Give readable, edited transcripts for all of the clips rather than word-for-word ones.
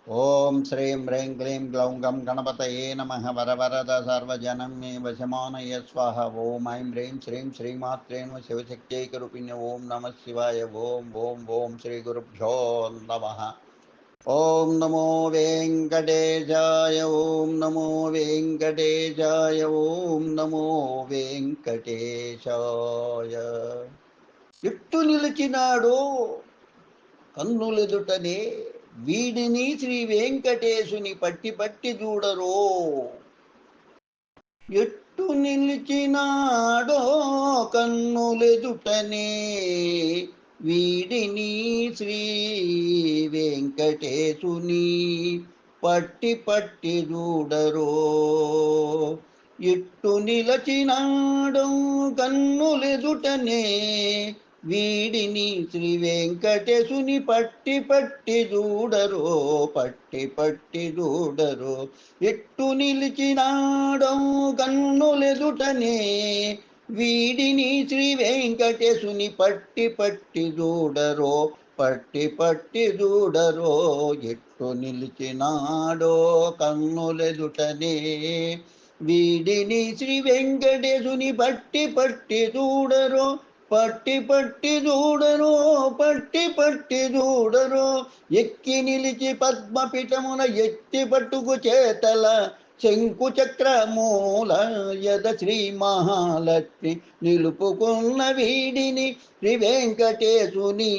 ఓం శ్రీం హ్రీం క్లీం గ్లౌం గం గణపతయే నమః వరవరద సర్వజనం మే వశమానయ స్వాహ. ఓం ఐం హ్రీం శ్రీం శ్రీమాత్రే నమః శివశక్త్యైకరూపిణ్య ఓం నమః శివాయ. ఓం ఓం ఓం శ్రీ గురుభ్యో నమః. ఓం నమో వెంకటేశాయ. ఓం నమో వెంకటేశాయ. ఓం నమో వెంకటేశాయ. ఎట్టు నిలిచినాడో కన్నులెదుటనే వీడిని శ్రీ వెంకటేశుని పట్టి పట్టి చూడరో. ఎట్టు నిలిచినాడో కన్నులెదుటనే వీడిని శ్రీ వెంకటేశుని పట్టి పట్టి చూడరో. ఎట్టు నిలచినాడో కన్నులెదుటనే వీడిని శ్రీ వెంకటేశుని పట్టి పట్టి చూడరో. పట్టి పట్టి చూడరో. ఎట్టు నిలిచినాడో కన్నులెదుటనే వీడిని శ్రీ వెంకటేశుని పట్టి పట్టి చూడరో. పట్టి పట్టి చూడరో. ఎట్టు నిలిచినాడో కన్నులెదుటనే వీడిని శ్రీ వెంకటేశుని పట్టి పట్టి చూడరో. పట్టి పట్టి చూడరో. పట్టి పట్టి చూడరో. ఎక్కి నిలిచి పద్మపీఠమున ఎత్తి పట్టుకు చేతల శంకు చక్రమూల యద శ్రీ మహాలక్ష్మి నిలుపుకున్న వీడిని శ్రీ వెంకటేశుని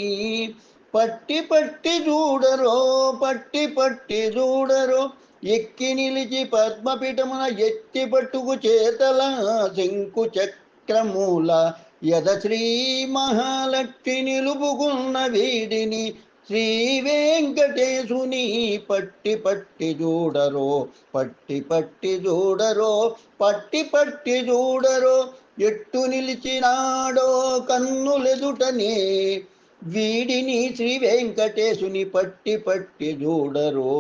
పట్టి పట్టి చూడరో. పట్టి పట్టి చూడరో. ఎక్కి నిలిచి పద్మపీఠమున ఎత్తి పట్టుకు చేతల శంకు చక్రమూల యద శ్రీ మహాలక్ష్మి నిలుపుకున్న వీడిని శ్రీ వెంకటేశుని పట్టి పట్టి చూడరో. పట్టి పట్టి చూడరో. పట్టి పట్టి చూడరో. ఎట్టు నిలిచినాడో కన్నులెదుటనే వీడిని శ్రీ వెంకటేశుని పట్టి పట్టి చూడరో.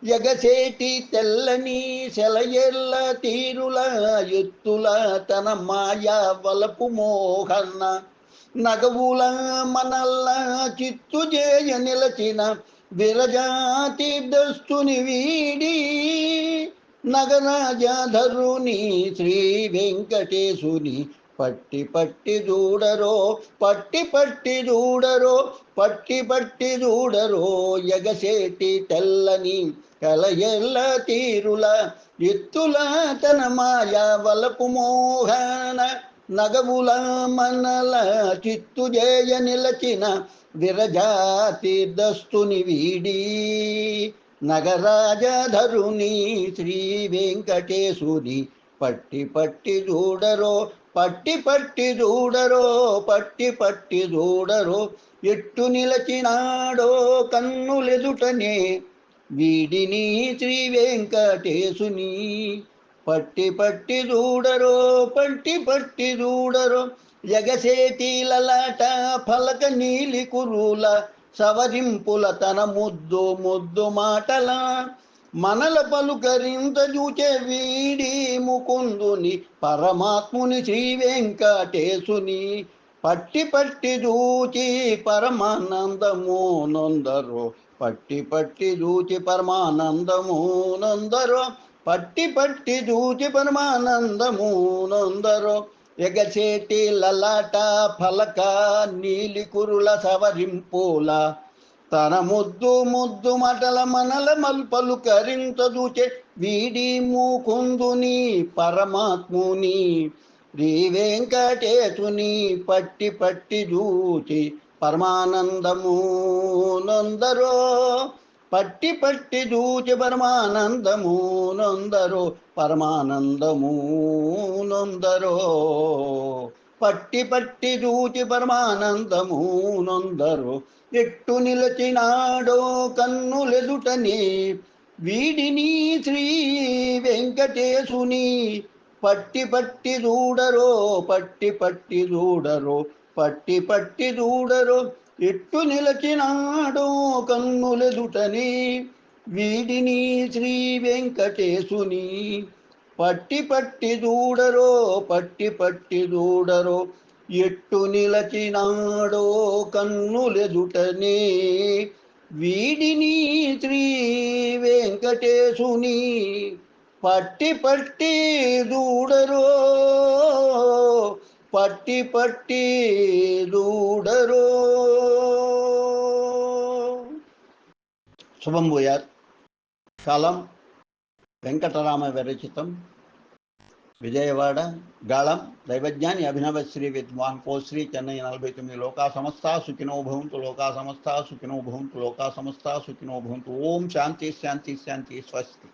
ఎగసేటి తెల్లని సెలయెల్ల తీరుల ఎత్తుల తన మాయా వలపు మోహన నగవుల మనల్ల చిత్తు చేయ నిలచిన విరజాతీర్థస్తుని వీడి నగరాజధరుని శ్రీ వెంకటేశుని పట్టి పట్టి చూడరో. పట్టి పట్టి చూడరో. పట్టి పట్టి చూడరో. ఎగసేటి తెల్లని కలయెల్ల తీరుల ఎత్తుల తన మాయా వలపు మోహన నగముల మనల చిత్తు జయ నిలచిన విరజాతీర్థస్తుని వీడి నగరాజధరుని శ్రీ వెంకటేశుని పట్టి పట్టి చూడరో. పట్టి పట్టి చూడరో. పట్టి పట్టి చూడరో. ఎట్టు నిలచినాడో కన్నులెదుటనే వీడిని శ్రీ వెంకటేశుని పట్టి పట్టి చూడరో. పట్టి పట్టి చూడరో. ఎగసేటి లలాట ఫలక నీలి కురుల సవరింపుల తన ముద్దు ముద్దు మాటల మనల పలుకరింత చూచే వీడి ముకుందుని పరమాత్ముని శ్రీ వెంకటేశుని పట్టి పట్టి చూచి పరమానందము నొందరో. పట్టి పట్టి చూచి పరమానందము నొందరో. పట్టి పట్టి చూచి పరమానందము నొందరో. ఎగచేటి లలాట ఫలక నీలి కురుల సవరింపుల తన ముద్దు ముద్దు మటల మనల మల్పలు కరింత చూచే వీడి ముకుందుని పరమాత్ముని శ్రీ వెంకటేశుని పట్టి పట్టి చూచి పరమానందము నొందరో. పట్టి పట్టి చూచి పరమానందము నొందరో. పరమానందము నొందరో. పట్టి పట్టి చూచి పరమానందము నొందరో. ఎట్టు నిలచినాడో కన్నులెదుటనే వీడిని శ్రీ వెంకటేశుని పట్టి పట్టి చూడరో. పట్టి పట్టి చూడరో. పట్టి పట్టి చూడరో. ఎట్టు నిలచినాడో కన్నులెదుటనే వీడిని శ్రీ వెంకటేశుని పట్టి పట్టి చూడరో. పట్టి పట్టి చూడరో. ఎట్టు నిలచినాడో కన్నులెదుటనే వీడిని శ్రీ వెంకటేశుని పట్టి పట్టి దూడరో, పట్టి పట్టి దూడరో. శుభం భూయాత్. కాలం వెంకటరామ విరచితం. విజయవాడ గాళం దైవజ్ఞాని అభినవ శ్రీ విద్వాన్ కోశ్రీ చెన్నై 49. లోకా సమస్త సుఖినో భవంతు, లోకా సమస్త సుఖినో భవంతు, లోకా సమస్త సుఖినో భవంతు. ఓం శాంతి శాంతి శాంతి. స్వస్తి.